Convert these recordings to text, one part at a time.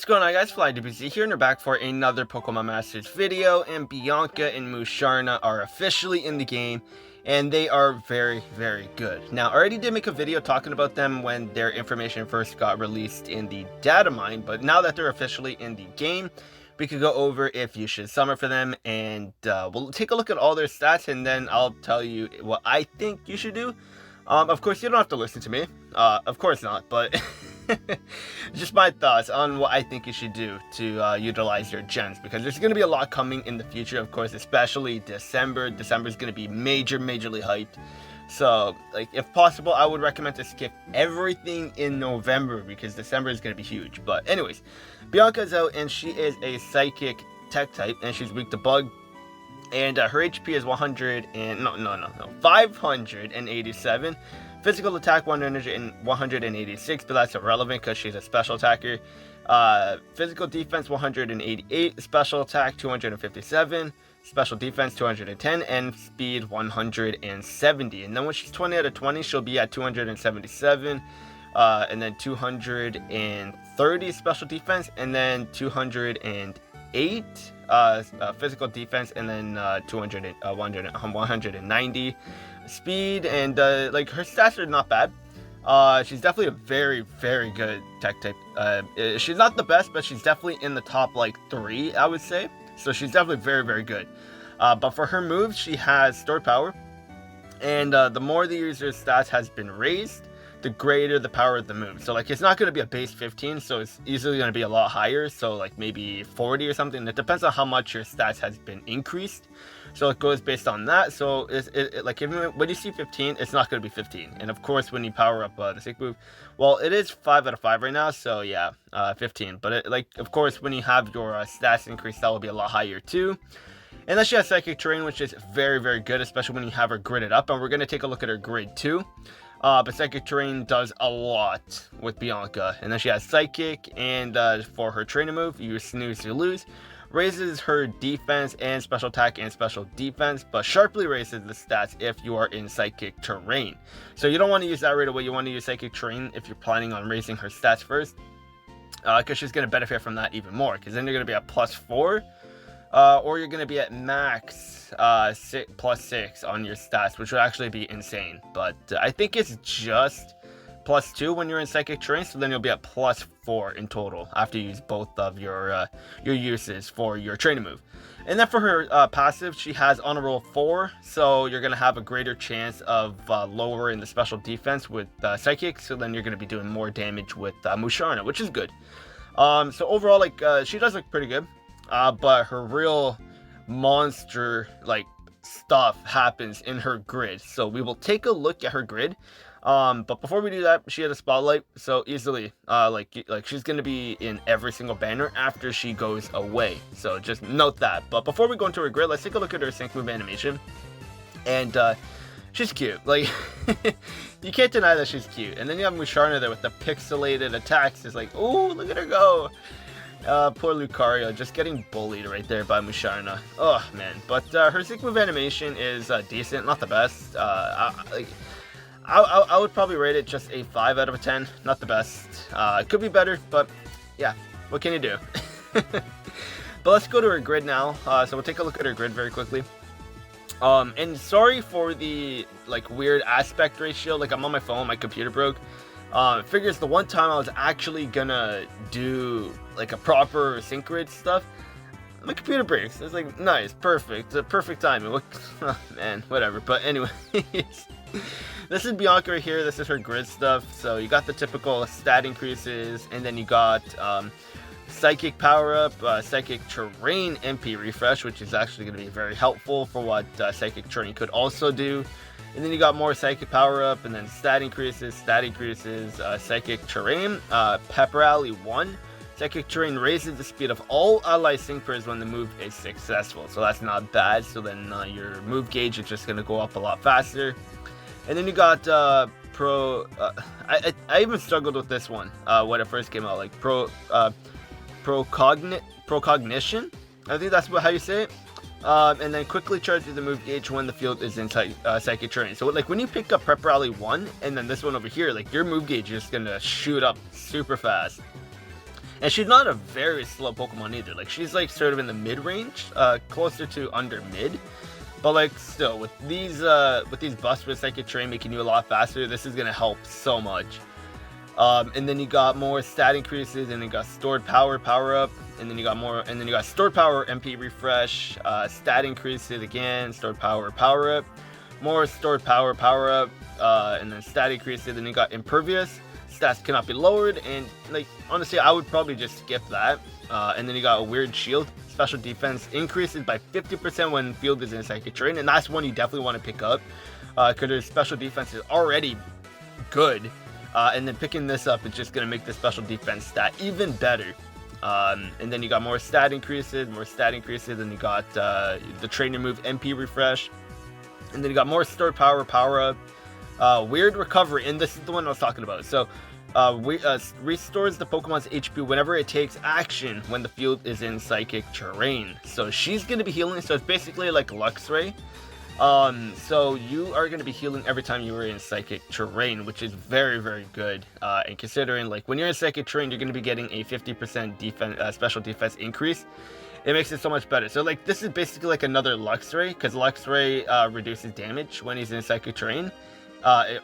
going on, guys? FlyDBC here, and we're back for another Pokemon Masters video, and Bianca and Musharna are officially in the game, and they are very, very good. Now, I already did make a video talking about them when their information first got released in the data mine, but now that they're officially in the game, we could go over if you should summon for them, and we'll take a look at all their stats, and then I'll tell you what I think you should do. Of course, you don't have to listen to me. Of course not, but... just my thoughts on what I think you should do to utilize your gems, because there's going to be a lot coming in the future, of course, especially December. December is going to be majorly hyped. So, like, if possible, I would recommend to skip everything in November, because December is going to be huge. But anyways, Bianca's out, and she is a psychic tech type, and she's weak to bug. And her HP is 587. Physical attack 186, but that's irrelevant because she's a special attacker. Physical defense 188, special attack 257, special defense 210, and speed 170. And then when she's 20 out of 20, she'll be at 277, and then 230 special defense, and then 208 physical defense, and then 190 speed. And like, her stats are not bad. She's definitely a very good tech type. She's not the best, but she's definitely in the top like 3, I would say. So she's definitely very good. But for her moves, she has stored power, and the more the user's stats has been raised, the greater the power of the move. So like, it's not going to be a base 15, so it's easily going to be a lot higher, so like maybe 40 or something. It depends on how much your stats has been increased, so it goes based on that. So like, even when you see 15, it's not going to be 15. And of course, when you power up the sick move, well, it is 5 out of 5 right now, so yeah, 15. But like, of course, when you have your stats increased, that will be a lot higher too. And then she has Psychic Terrain, which is very good, especially when you have her gridded up, and we're going to take a look at her grid too. But Psychic Terrain does a lot with Bianca. And then she has Psychic, and for her training move, you snooze, you lose. Raises her defense and special attack and special defense, but sharply raises the stats if you are in Psychic Terrain. So you don't want to use that right away. You want to use Psychic Terrain if you're planning on raising her stats first, because she's going to benefit from that even more, because then you're going to be at +4. Or you're going to be at max +6 on your stats, which would actually be insane. But I think it's just +2 when you're in Psychic Terrain, so then you'll be at +4 in total after you use both of your uses for your training move. And then for her passive, she has on a roll 4, so you're going to have a greater chance of lowering the special defense with Psychic, so then you're going to be doing more damage with Musharna, which is good. So overall, like, she does look pretty good. But her real monster like stuff happens in her grid, so we will take a look at her grid. But before we do that, she has a spotlight, so easily like she's gonna be in every single banner after she goes away, so just note that. But before we go into her grid, let's take a look at her sync move animation. And she's cute, like you can't deny that she's cute. And then you have Musharna there with the pixelated attacks. It's like, oh, look at her go. Poor Lucario, just getting bullied right there by Musharna. Oh man, but her sync move animation is decent, not the best. I would probably rate it just a 5 out of 10. Not the best. It could be better, but yeah, what can you do? But let's go to her grid now. So we'll take a look at her grid very quickly. And sorry for the like weird aspect ratio. Like, I'm on my phone, my computer broke. Figures the one time I was actually gonna do like a proper sync grid stuff, my computer breaks. It's like, nice, perfect, perfect timing. What, oh, man, whatever. But anyway, this is Bianca right here. This is her grid stuff. So you got the typical stat increases, and then you got Psychic power up, Psychic Terrain MP refresh, which is actually going to be very helpful for what Psychic Terrain could also do. And then you got more Psychic power up, and then stat increases, Psychic Terrain, Pepper Alley 1. Psychic Terrain raises the speed of all ally Synchros when the move is successful, so that's not bad. So then your move gauge is just going to go up a lot faster. And then you got I even struggled with this one when it first came out, like Procognition. I think that's how you say it. And then quickly charges the move gauge when the field is in Psychic Terrain. So like, when you pick up Pep Rally 1 and then this one over here, like, your move gauge is just gonna shoot up super fast. And she's not a very slow Pokemon either. Like, she's like sort of in the mid-range, closer to under mid. But like, still, with these buffs with Psychic Terrain making you a lot faster, this is gonna help so much. And then you got more stat increases, and you got stored power up, and then you got more, and then you got stored power MP refresh, stat increases again, stored power up, more stored power up, and then stat increases. Then you got impervious, stats cannot be lowered, and like honestly, I would probably just skip that. And then you got a weird shield, special defense increases by 50% when field is in Psychic Terrain, and that's one you definitely want to pick up, because their special defense is already good. And then picking this up is just going to make the special defense stat even better. And then you got more stat increases, and you got the trainer move MP refresh. And then you got more stored power up, weird recovery, and this is the one I was talking about. So restores the Pokemon's HP whenever it takes action when the field is in Psychic Terrain. So she's going to be healing, so it's basically like Luxray. So you are going to be healing every time you are in Psychic Terrain, which is very, very good. And considering like when you're in Psychic Terrain, you're going to be getting a 50% defense, special defense increase. It makes it so much better. So like this is basically like another Luxray, because Luxray reduces damage when he's in Psychic Terrain,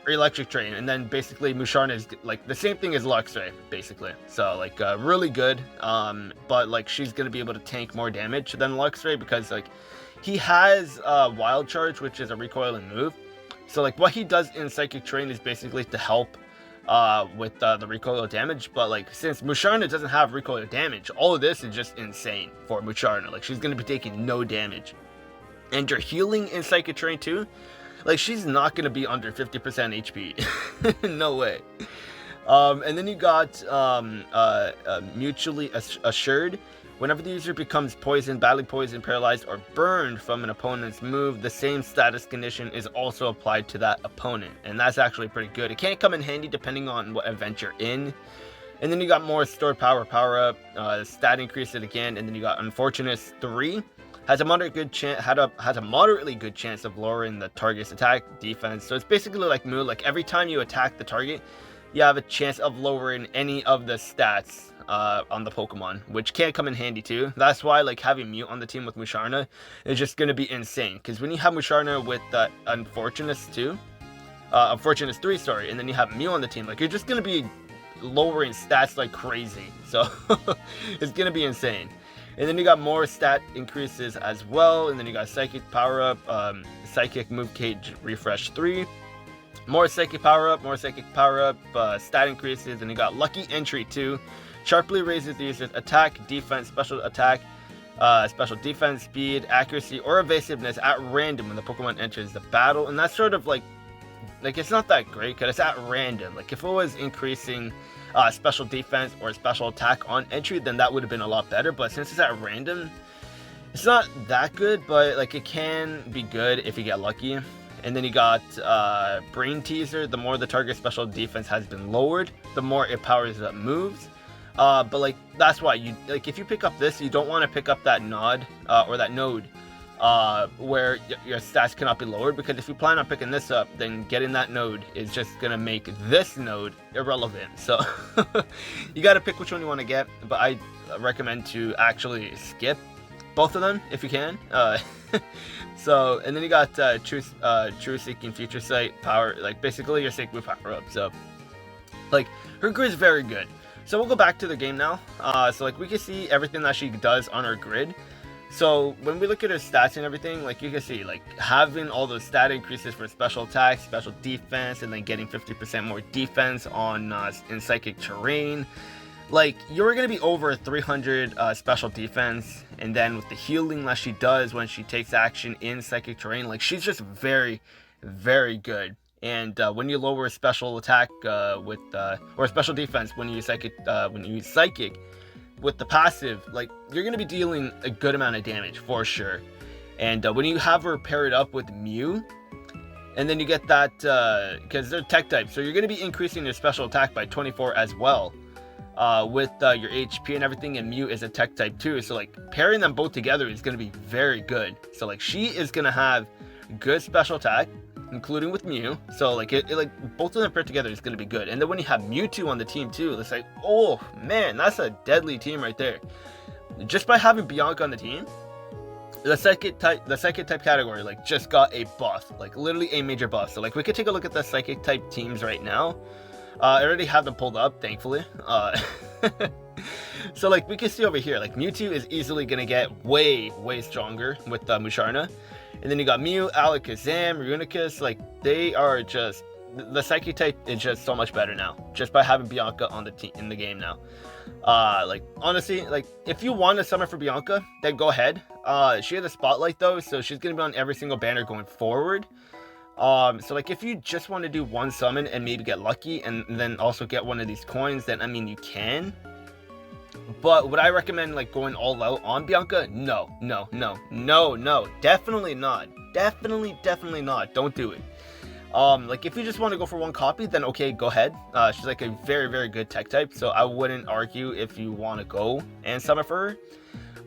Electric Terrain, and then basically Musharna is like the same thing as Luxray, basically. So like really good. But like she's going to be able to tank more damage than Luxray, because like he has Wild Charge, which is a recoiling move. So like what he does in Psychic Terrain is basically to help with the recoil damage. But like since Musharna doesn't have recoil damage, all of this is just insane for Musharna. Like she's going to be taking no damage. And you're healing in Psychic Terrain too. Like she's not going to be under 50% HP. No way. And then you got Mutually Assured. Whenever the user becomes poisoned, badly poisoned, paralyzed, or burned from an opponent's move, the same status condition is also applied to that opponent. And that's actually pretty good. It can come in handy depending on what event you're in. And then you got more stored power up, stat increase it again, and then you got Unfortunate's 3. Has a moderately good chance of lowering the target's attack defense. So it's basically like Moo, like every time you attack the target, you have a chance of lowering any of the stats on the Pokemon, which can come in handy too. That's why like having Mute on the team with Musharna is just going to be insane, because when you have Musharna with Unfortunate's 3, sorry, and then you have Mew on the team, like you're just going to be lowering stats like crazy. So it's going to be insane. And then you got more stat increases as well, and then you got Psychic Power Up, Psychic Move Cage Refresh 3, more Psychic Power Up, stat increases, and you got Lucky Entry 2. Sharply raises the user's attack, defense, special attack, special defense, speed, accuracy, or evasiveness at random when the Pokemon enters the battle. And that's sort of like it's not that great because it's at random. Like if it was increasing special defense or special attack on entry, then that would have been a lot better. But since it's at random, it's not that good, but like it can be good if you get lucky. And then you got Brain Teaser. The more the target special defense has been lowered, the more it powers up moves. But like that's why you like if you pick up this, you don't want to pick up that node where your stats cannot be lowered, because if you plan on picking this up, then getting that node is just gonna make this node irrelevant. So you got to pick which one you want to get, but I recommend to actually skip both of them if you can. So and then you got True Seeking, Future Sight, Power, like basically your Sick Move power up. So like her grid is very good. So we'll go back to the game now. So like we can see everything that she does on her grid. So when we look at her stats and everything, like you can see like having all those stat increases for special attacks, special defense, and then getting 50% more defense on in Psychic Terrain. Like you're gonna be over 300 special defense, and then with the healing that she does when she takes action in Psychic Terrain, like she's just very, very good. And when you lower special attack or special defense when you use psychic with the passive, like you're gonna be dealing a good amount of damage for sure. And when you have her paired up with Mew, and then you get that because they're tech types, so you're gonna be increasing your special attack by 24 as well. With your HP and everything, and Mew is a tech type too, so like pairing them both together is going to be very good. So like she is going to have good special attack, including with Mew. So like like both of them put together is gonna be good. And then when you have Mewtwo on the team too, it's like, oh man, that's a deadly team right there. Just by having Bianca on the team, the psychic type category like just got a buff, like literally a major buff. So like we could take a look at the psychic type teams right now. I already have them pulled up, thankfully. So like we can see over here, like Mewtwo is easily gonna get way stronger with Musharna, and then you got Mew, Alakazam, Reunicus. Like they are just, the psychic type is just so much better now, just by having Bianca on the team in the game now. Like honestly, like if you want to summon for Bianca, then go ahead. She has a spotlight though, so she's gonna be on every single banner going forward. So like if you just want to do one summon and maybe get lucky and then also get one of these coins, then I mean you can. But would I recommend like going all out on Bianca? No, definitely not. Definitely not. Don't do it. Like if you just want to go for one copy, then okay, go ahead. She's like a very good tech type, so I wouldn't argue if you want to go and summon for her.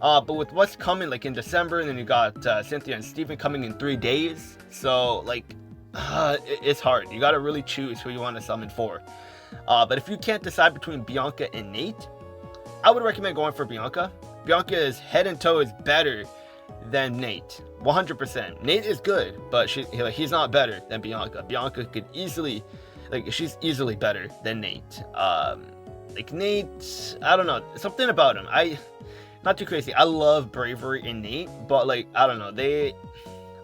But with what's coming like in December, and then you got Cynthia and Steven coming in 3 days, so like it's hard. You got to really choose who you want to summon for. But if you can't decide between Bianca and Nate, I would recommend going for Bianca. Bianca is head and toes better than Nate, 100%. Nate is good, but he's not better than Bianca. Bianca could easily, like she's easily better than Nate. Like Nate, I don't know, something about him. Not too crazy. I love Bravery in Nate, but like I don't know,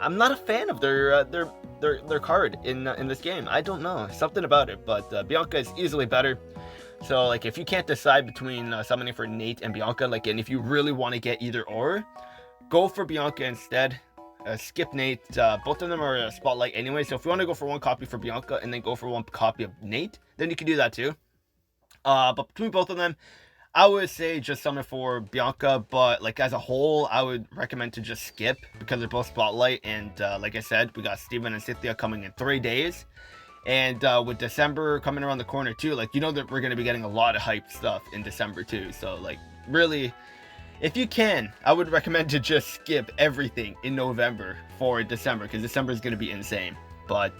I'm not a fan of their card in this game. I don't know, something about it, but Bianca is easily better. So like if you can't decide between summoning for Nate and Bianca, like, and if you really want to get either or, go for Bianca instead. Skip Nate. Both of them are a spotlight anyway, so if you want to go for one copy for Bianca and then go for one copy of Nate, then you can do that too. But between both of them, I would say just summon for Bianca, but like as a whole, I would recommend to just skip because they're both spotlight. And like I said, we got Steven and Cynthia coming in 3 days. And with December coming around the corner too, like you know that we're going to be getting a lot of hype stuff in December too. So like really, if you can, I would recommend to just skip everything in November for December, because December is going to be insane. But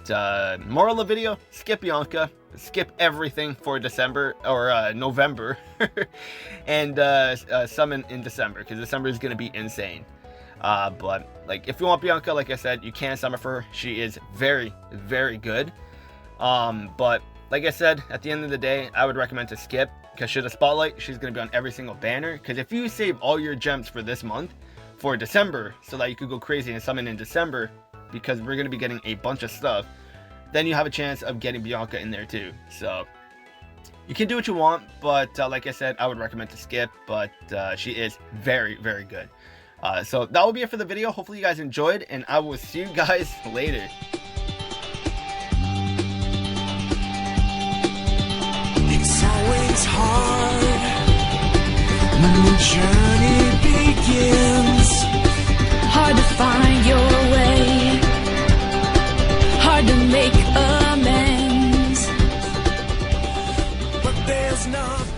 moral of the video, skip Bianca, skip everything for December or November, and summon in December, because December is going to be insane. But like if you want Bianca, like I said, you can summon for her. She is very good. But like I said, at the end of the day, I would recommend to skip, because she's a spotlight. She's going to be on every single banner, because if you save all your gems for this month for December so that you could go crazy and summon in December, because we're going to be getting a bunch of stuff, then you have a chance of getting Bianca in there too. So you can do what you want, but like I said, I would recommend to skip, but she is very good. So that will be it for the video. Hopefully you guys enjoyed, and I will see you guys later. It's always hard when the journey begins. Hard to find your way, hard to make amends. But there's nothing